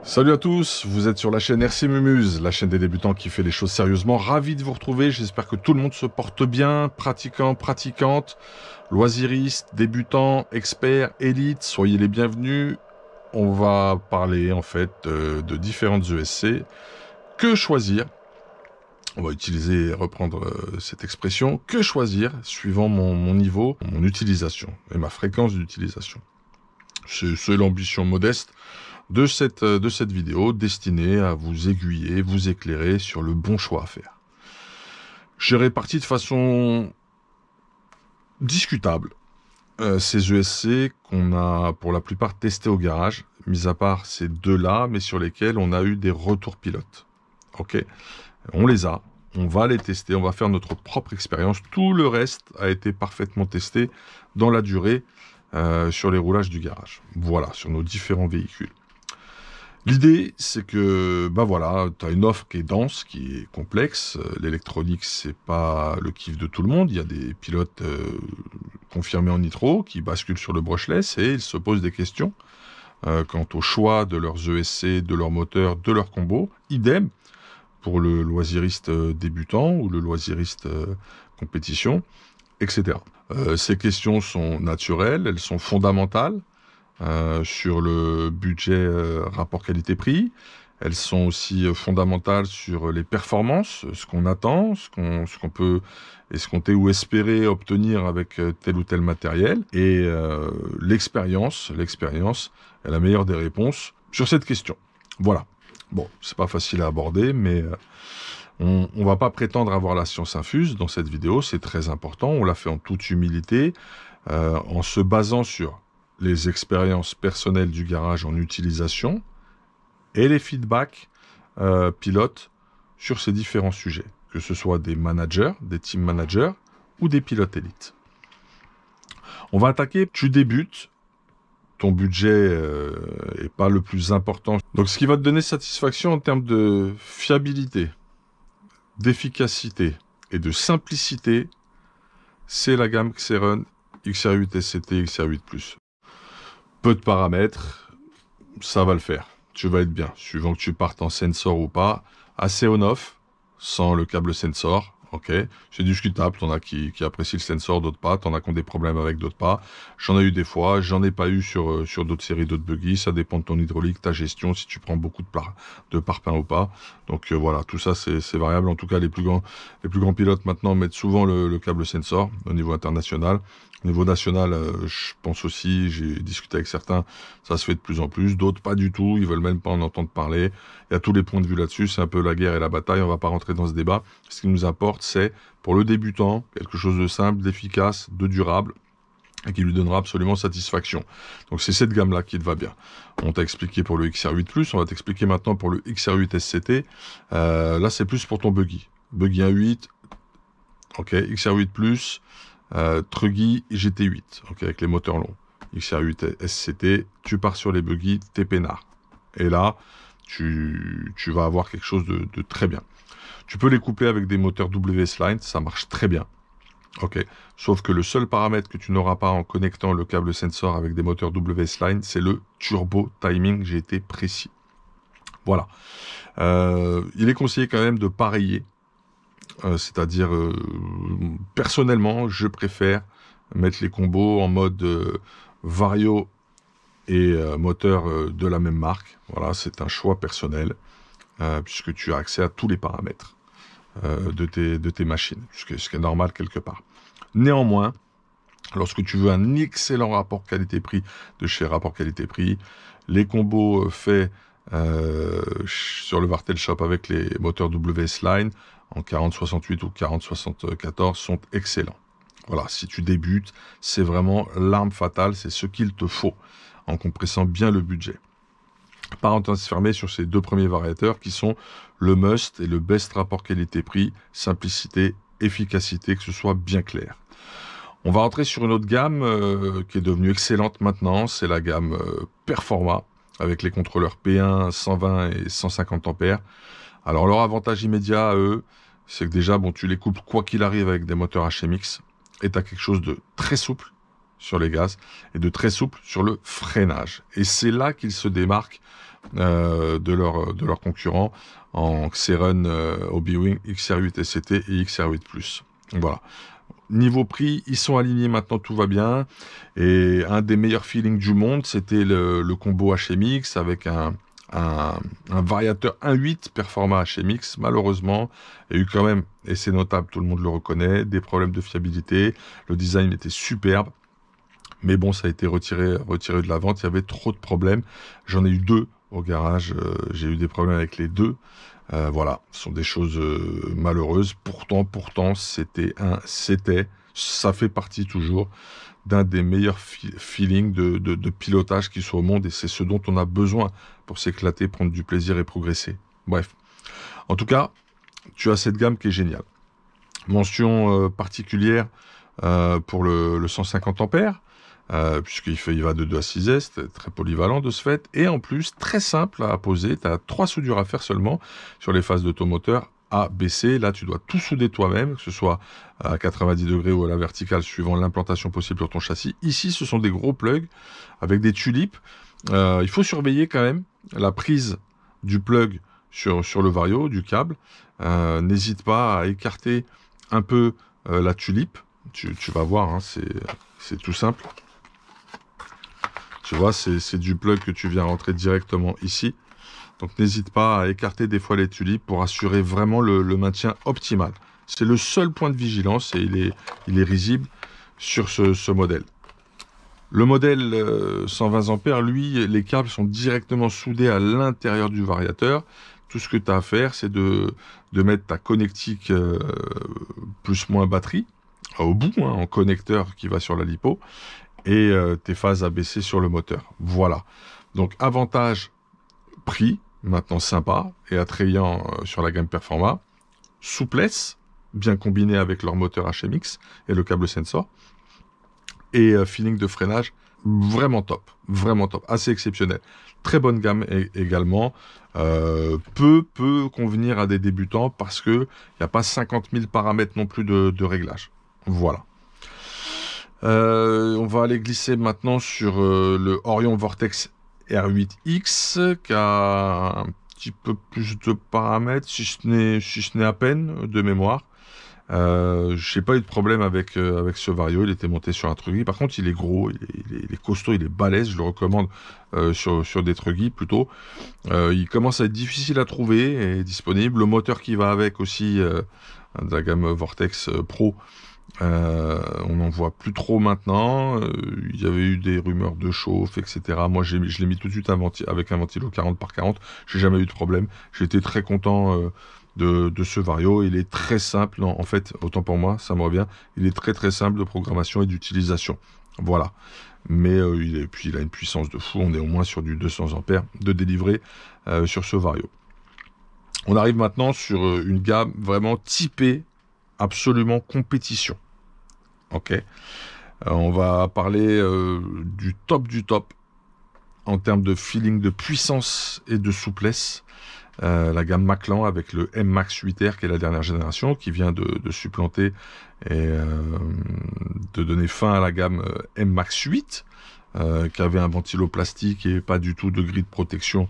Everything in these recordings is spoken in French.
Salut à tous, vous êtes sur la chaîne RC Mumuse, la chaîne des débutants qui fait les choses sérieusement. Ravi de vous retrouver, j'espère que tout le monde se porte bien, pratiquants, pratiquantes, loisiristes, débutants, experts, élites, soyez les bienvenus. On va parler en fait de différentes ESC. Que choisir? On va utiliser et reprendre cette expression. Que choisir suivant mon niveau, mon utilisation et ma fréquence d'utilisation. C'est l'ambition modeste de cette vidéo destinée à vous aiguiller, vous éclairer sur le bon choix à faire. J'ai réparti de façon discutable ces ESC qu'on a pour la plupart testés au garage, mis à part ces deux-là, mais sur lesquels on a eu des retours pilotes. Ok, on les a, on va les tester, on va faire notre propre expérience. Tout le reste a été parfaitement testé dans la durée sur les roulages du garage. Voilà, sur nos différents véhicules. L'idée, c'est que, voilà, tu as une offre qui est dense, qui est complexe. L'électronique, c'est pas le kiff de tout le monde. Il y a des pilotes confirmés en nitro qui basculent sur le brushless et ils se posent des questions quant au choix de leurs ESC, de leur moteur, de leur combo. Idem pour le loisiriste débutant ou le loisiriste compétition, etc. Ces questions sont naturelles, elles sont fondamentales. Sur le budget rapport qualité-prix. Elles sont aussi fondamentales sur les performances, ce qu'on attend, ce qu'on peut escompter ou espérer obtenir avec tel ou tel matériel. Et l'expérience est la meilleure des réponses sur cette question. Voilà. Bon, c'est pas facile à aborder, mais on va pas prétendre avoir la science infuse dans cette vidéo, c'est très important. On l'a fait en toute humilité, en se basant sur les expériences personnelles du garage en utilisation et les feedbacks pilotes sur ces différents sujets, que ce soit des managers, des team managers ou des pilotes élites. On va attaquer, tu débutes, ton budget est pas le plus important. Donc ce qui va te donner satisfaction en termes de fiabilité, d'efficacité et de simplicité, c'est la gamme Xeron XR8 SCT XR8+. Peu de paramètres, ça va le faire. Tu vas être bien, suivant que tu partes en sensor ou pas. Assez on-off, sans le câble sensor, ok. C'est discutable, t'en as qui apprécient le sensor, d'autres pas. T'en as qui ont des problèmes avec, d'autres pas. J'en ai eu des fois, j'en ai pas eu sur d'autres séries, d'autres buggy. Ça dépend de ton hydraulique, ta gestion, si tu prends beaucoup de parpaings ou pas. Donc voilà, tout ça c'est variable. En tout cas, les plus grands pilotes maintenant mettent souvent le câble sensor au niveau international. Au niveau national, je pense aussi, j'ai discuté avec certains, ça se fait de plus en plus, d'autres pas du tout, ils veulent même pas en entendre parler. Il y a tous les points de vue là-dessus, c'est un peu la guerre et la bataille, on va pas rentrer dans ce débat. Ce qui nous importe, c'est, pour le débutant, quelque chose de simple, d'efficace, de durable, et qui lui donnera absolument satisfaction. Donc c'est cette gamme-là qui te va bien. On t'a expliqué pour le XR8+, on va t'expliquer maintenant pour le XR8 SCT. Là, c'est plus pour ton buggy. Buggy 1.8, ok, XR8+, Truggy GT8, ok, avec les moteurs longs. XR8 SCT, tu pars sur les buggy, t'es peinard. Et là, tu vas avoir quelque chose de très bien. Tu peux les coupler avec des moteurs WS-Line, ça marche très bien. Ok, sauf que le seul paramètre que tu n'auras pas en connectant le câble sensor avec des moteurs WS-Line, c'est le turbo timing, j'ai été précis. Voilà. Il est conseillé quand même de pareiller. C'est-à-dire, personnellement, je préfère mettre les combos en mode vario et moteur de la même marque. Voilà, c'est un choix personnel, puisque tu as accès à tous les paramètres de tes machines, ce qui est normal quelque part. Néanmoins, lorsque tu veux un excellent rapport qualité-prix de chez Rapport Qualité-Prix, les combos faits sur le Vartel Shop avec les moteurs WS-Line en 4068 ou 4074 sont excellents. Voilà, si tu débutes, c'est vraiment l'arme fatale, c'est ce qu'il te faut en compressant bien le budget. Parenthèse fermée sur ces deux premiers variateurs qui sont le must et le best rapport qualité-prix, simplicité, efficacité, que ce soit bien clair. On va rentrer sur une autre gamme qui est devenue excellente maintenant, c'est la gamme Performa avec les contrôleurs P1, 120 et 150 ampères. Alors leur avantage immédiat à eux, c'est que déjà, bon, tu les coupes quoi qu'il arrive avec des moteurs HMX et tu as quelque chose de très souple, sur les gaz et de très souple sur le freinage. Et c'est là qu'ils se démarquent de leurs concurrents en Xerun Hobbywing XR8 SCT et XR8 Plus. Voilà. Niveau prix, ils sont alignés maintenant, tout va bien. Et un des meilleurs feelings du monde, c'était le combo HMX avec un variateur 1.8 Performa HMX. Malheureusement, il y a eu quand même, et c'est notable, tout le monde le reconnaît, des problèmes de fiabilité. Le design était superbe. Mais bon, ça a été retiré de la vente. Il y avait trop de problèmes. J'en ai eu 2 au garage. J'ai eu des problèmes avec les 2. Voilà, ce sont des choses malheureuses. Pourtant, ça fait partie toujours d'un des meilleurs feelings de pilotage qui soit au monde. Et c'est ce dont on a besoin pour s'éclater, prendre du plaisir et progresser. Bref. En tout cas, tu as cette gamme qui est géniale. Mention particulière pour le 150 ampères. Puisqu'il va de 2 à 6S, c'est très polyvalent de ce fait, et en plus très simple à poser. Tu as 3 soudures à faire seulement sur les phases d'automoteur A, B, C. Là tu dois tout souder toi-même, que ce soit à 90 degrés ou à la verticale suivant l'implantation possible sur ton châssis. Ici ce sont des gros plugs avec des tulipes. Il faut surveiller quand même la prise du plug sur le vario, du câble. N'hésite pas à écarter un peu la tulipe. Tu vas voir, hein, c'est tout simple. Tu vois, c'est du plug que tu viens rentrer directement ici. Donc n'hésite pas à écarter des fois les tulipes pour assurer vraiment le maintien optimal. C'est le seul point de vigilance et il est risible sur ce modèle. Le modèle 120 ampères, lui, les câbles sont directement soudés à l'intérieur du variateur. Tout ce que tu as à faire, c'est de mettre ta connectique plus-moins batterie au bout, hein, en connecteur qui va sur la lipo, et tes phases ABC sur le moteur. Voilà. Donc avantage prix, maintenant sympa et attrayant sur la gamme Performa. Souplesse, bien combiné avec leur moteur HMX et le câble sensor. Et feeling de freinage vraiment top, assez exceptionnel. Très bonne gamme également. Peut convenir à des débutants parce que il n'y a pas 50 000 paramètres non plus de réglage. Voilà. On va aller glisser maintenant sur le Orion Vortex R8X qui a un petit peu plus de paramètres, si ce n'est à peine de mémoire. J'ai pas eu de problème avec ce vario, il était monté sur un truggy. Par contre, il est gros, il est costaud, il est balèze. Je le recommande sur des truggy plutôt. Il commence à être difficile à trouver et disponible. Le moteur qui va avec aussi de la gamme Vortex Pro. On n'en voit plus trop maintenant. Il y avait eu des rumeurs de chauffe, etc. Moi, je l'ai mis tout de suite avec un ventilo 40x40. J'ai jamais eu de problème. J'étais très content de ce vario. Il est très simple. Non, en fait, autant pour moi, ça me revient. Il est très simple de programmation et d'utilisation. Voilà. Mais il a une puissance de fou. On est au moins sur du 200 ampères de délivré sur ce vario. On arrive maintenant sur une gamme vraiment typée absolument compétition. Ok. On va parler du top en termes de feeling de puissance et de souplesse. La gamme Maclan avec le M-Max 8R qui est la dernière génération, qui vient de supplanter et de donner fin à la gamme M-Max 8 qui avait un ventilo plastique et pas du tout de grille de protection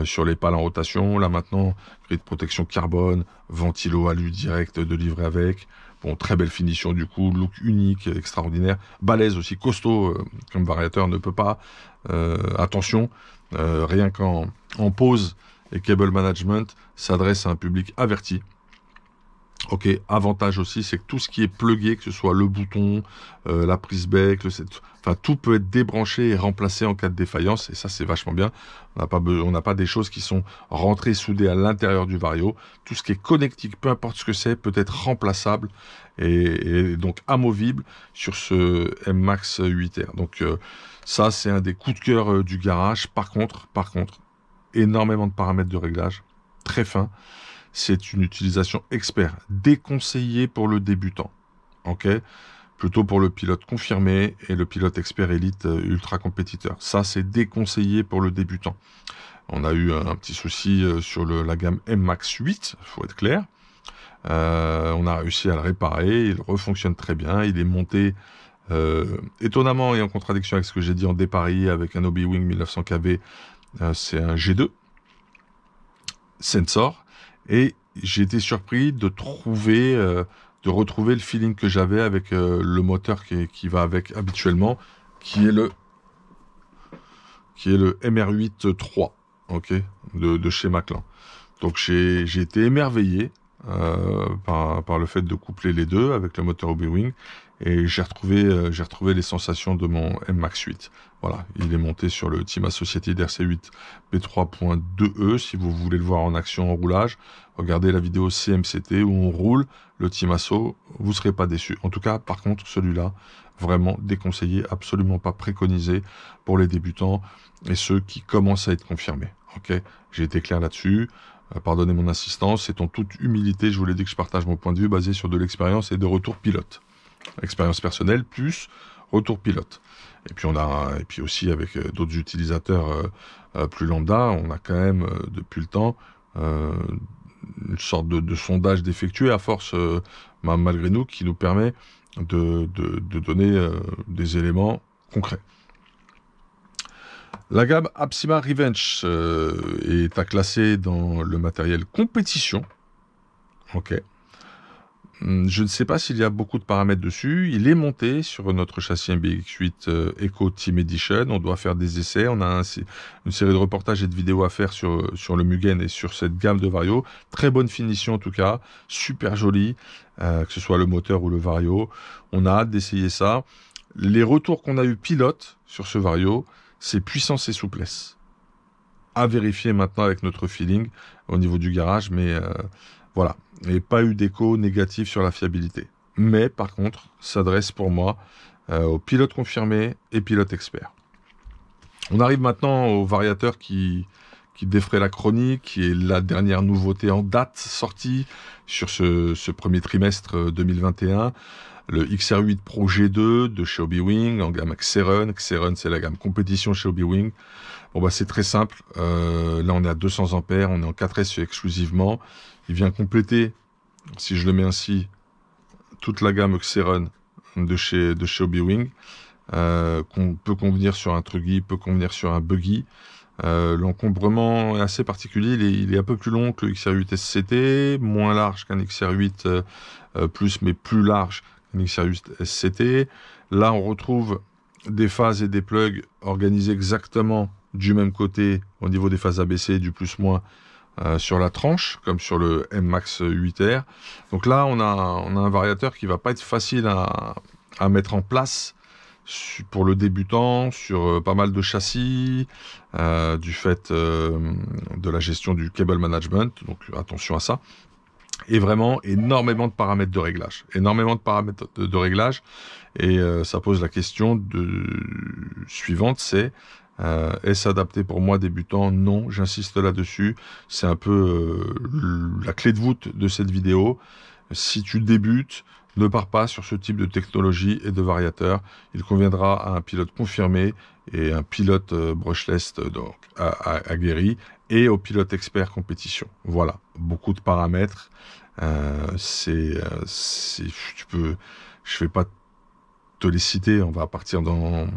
sur les pales en rotation. Là maintenant, grille de protection carbone, ventilo alu direct de livrer avec. Bon, très belle finition du coup, look unique, extraordinaire, balèze aussi, costaud comme variateur, ne peut pas. Attention, rien qu'en pause et cable management s'adresse à un public averti. Ok, avantage aussi, c'est que tout ce qui est plugué, que ce soit le bouton, la prise bec, enfin tout peut être débranché et remplacé en cas de défaillance, et ça c'est vachement bien. On n'a pas des choses qui sont rentrées, soudées à l'intérieur du vario. Tout ce qui est connectique, peu importe ce que c'est, peut être remplaçable et donc amovible sur ce M-Max 8R. Donc ça c'est un des coups de cœur du garage. Par contre, énormément de paramètres de réglage, très fin. C'est une utilisation expert, déconseillée pour le débutant. Ok, plutôt pour le pilote confirmé et le pilote expert élite ultra compétiteur. Ça, c'est déconseillé pour le débutant. On a eu un petit souci sur la gamme M-Max 8, il faut être clair. On a réussi à le réparer, il refonctionne très bien, il est monté Étonnamment et en contradiction avec ce que j'ai dit en dépareillé avec un Hobby Wing 1900 kV, c'est un G2 Sensor, et j'ai été surpris de retrouver le feeling que j'avais avec le moteur qui va avec habituellement, qui est le MR8 3, ok, de chez Maclan. Donc j'ai été émerveillé par le fait de coupler les deux avec le moteur Hobby Wing, et j'ai retrouvé les sensations de mon M-Max 8. Voilà, il est monté sur le Team Associated RC8 B3.2E. Si vous voulez le voir en action en roulage, regardez la vidéo CMCT où on roule le Team Asso, vous serez pas déçus. En tout cas, par contre, celui-là, vraiment déconseillé, absolument pas préconisé pour les débutants et ceux qui commencent à être confirmés. Ok, j'ai été clair là-dessus. Pardonnez mon insistance, c'est en toute humilité, je vous l'ai dit, que je partage mon point de vue basé sur de l'expérience et de retour pilote. Expérience personnelle plus retour pilote. Et puis aussi avec d'autres utilisateurs plus lambda, on a quand même depuis le temps une sorte de sondage d'effectuer à force malgré nous qui nous permet de donner des éléments concrets. La gamme Apsima Revenge est à classer dans le matériel compétition. Ok. Je ne sais pas s'il y a beaucoup de paramètres dessus. Il est monté sur notre châssis MBX8 Eco Team Edition. On doit faire des essais. On a une série de reportages et de vidéos à faire sur le Mugen et sur cette gamme de Vario. Très bonne finition en tout cas. Super joli, que ce soit le moteur ou le Vario. On a hâte d'essayer ça. Les retours qu'on a eu pilote sur ce Vario, c'est puissance et souplesse. À vérifier maintenant avec notre feeling au niveau du garage, mais voilà. Et pas eu d'écho négatif sur la fiabilité. Mais par contre, s'adresse pour moi aux pilotes confirmés et pilotes experts. On arrive maintenant au variateur qui défraie la chronique, qui est la dernière nouveauté en date sortie sur ce premier trimestre 2021. Le XR8 Pro G2 de chez Hobby Wing en gamme Xeron. Xeron, c'est la gamme compétition chez Hobby Wing. Bon bah c'est très simple. Là on est à 200 ampères, on est en 4S exclusivement. Il vient compléter, si je le mets ainsi, toute la gamme Xeron de chez Hobby Wing. Qu'on peut convenir sur un truggy, peut convenir sur un buggy. L'encombrement est assez particulier, il est un peu plus long que le XR8 SCT, moins large qu'un XR8 plus, mais plus large qu'un XR8 SCT. Là, on retrouve des phases et des plugs organisés exactement du même côté au niveau des phases ABC, du plus-moins sur la tranche, comme sur le M-Max 8R. Donc là, on a un variateur qui va pas être facile à mettre en place pour le débutant, sur pas mal de châssis, du fait de la gestion du cable management, donc attention à ça, et vraiment énormément de paramètres de réglage, et ça pose la question suivante, c'est est-ce adapté pour moi débutant? Non, j'insiste là-dessus, c'est un peu la clé de voûte de cette vidéo. Si tu débutes, ne pars pas sur ce type de technologie et de variateur. Il conviendra à un pilote confirmé et un pilote brushless donc aguerri et au pilote expert compétition. Voilà, beaucoup de paramètres. Je vais pas te les citer. On va partir dans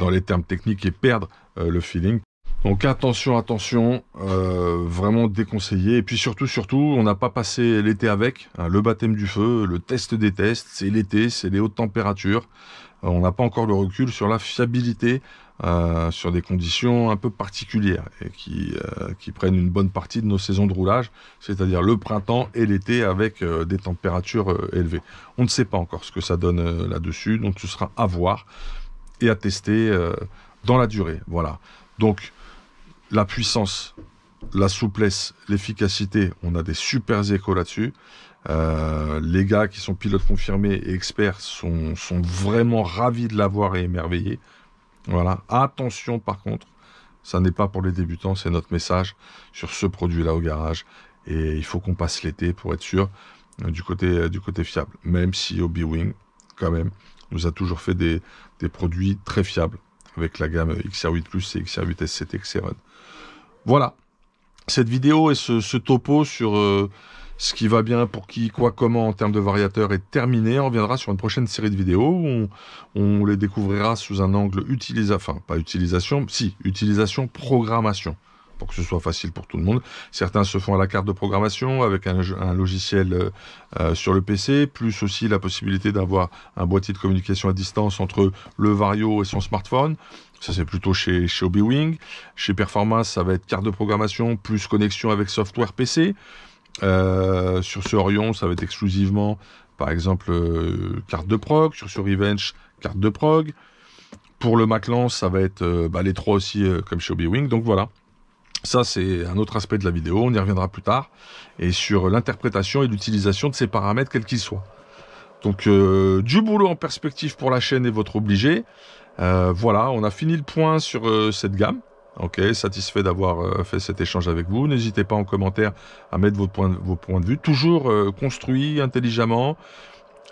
les termes techniques et perdre le feeling. Donc attention, vraiment déconseillé. Et puis surtout, on n'a pas passé l'été avec, hein, le baptême du feu, le test des tests, c'est l'été, c'est les hautes températures. On n'a pas encore le recul sur la fiabilité, sur des conditions un peu particulières et qui prennent une bonne partie de nos saisons de roulage, c'est-à-dire le printemps et l'été avec des températures élevées. On ne sait pas encore ce que ça donne là-dessus, donc ce sera à voir et à tester dans la durée. Voilà. Donc, la puissance, la souplesse, l'efficacité, on a des super échos là-dessus. Les gars qui sont pilotes confirmés et experts sont vraiment ravis de l'avoir et émerveillés. Voilà. Attention par contre, ça n'est pas pour les débutants, c'est notre message sur ce produit-là au garage. Et il faut qu'on passe l'été pour être sûr du côté fiable. Même si Hobby Wing, quand même, nous a toujours fait des produits très fiables avec la gamme XR8 Plus et XR8 SCT Xeron. Voilà, cette vidéo et ce topo sur Ce qui va bien pour qui, quoi, comment en termes de variateurs est terminé. On reviendra sur une prochaine série de vidéos où on les découvrira sous un angle utilisation, programmation, pour que ce soit facile pour tout le monde. Certains se font à la carte de programmation avec un logiciel sur le PC, plus aussi la possibilité d'avoir un boîtier de communication à distance entre le Vario et son smartphone. Ça, c'est plutôt chez Hobbywing. Chez Performance, ça va être carte de programmation plus connexion avec software PC. Sur ce Orion, ça va être exclusivement, par exemple, carte de prog. Sur Revenge, carte de prog. Pour le Maclance, ça va être les trois aussi, comme chez Hobbywing. Donc voilà. Ça, c'est un autre aspect de la vidéo. On y reviendra plus tard. Et sur l'interprétation et l'utilisation de ces paramètres, quels qu'ils soient. Donc, du boulot en perspective pour la chaîne et votre obligé. Voilà, on a fini le point sur cette gamme. Ok, satisfait d'avoir fait cet échange avec vous. N'hésitez pas en commentaire à mettre vos points de vue. Toujours construit intelligemment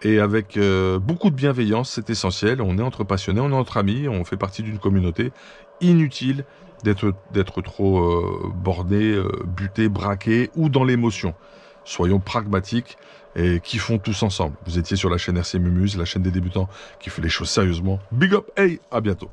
et avec beaucoup de bienveillance, c'est essentiel. On est entre passionnés, on est entre amis, on fait partie d'une communauté. Inutile d'être trop bordé, buté, braqué ou dans l'émotion. Soyons pragmatiques et kiffons tous ensemble. Vous étiez sur la chaîne RC Mumuse, la chaîne des débutants qui fait les choses sérieusement. Big up, hey, à bientôt.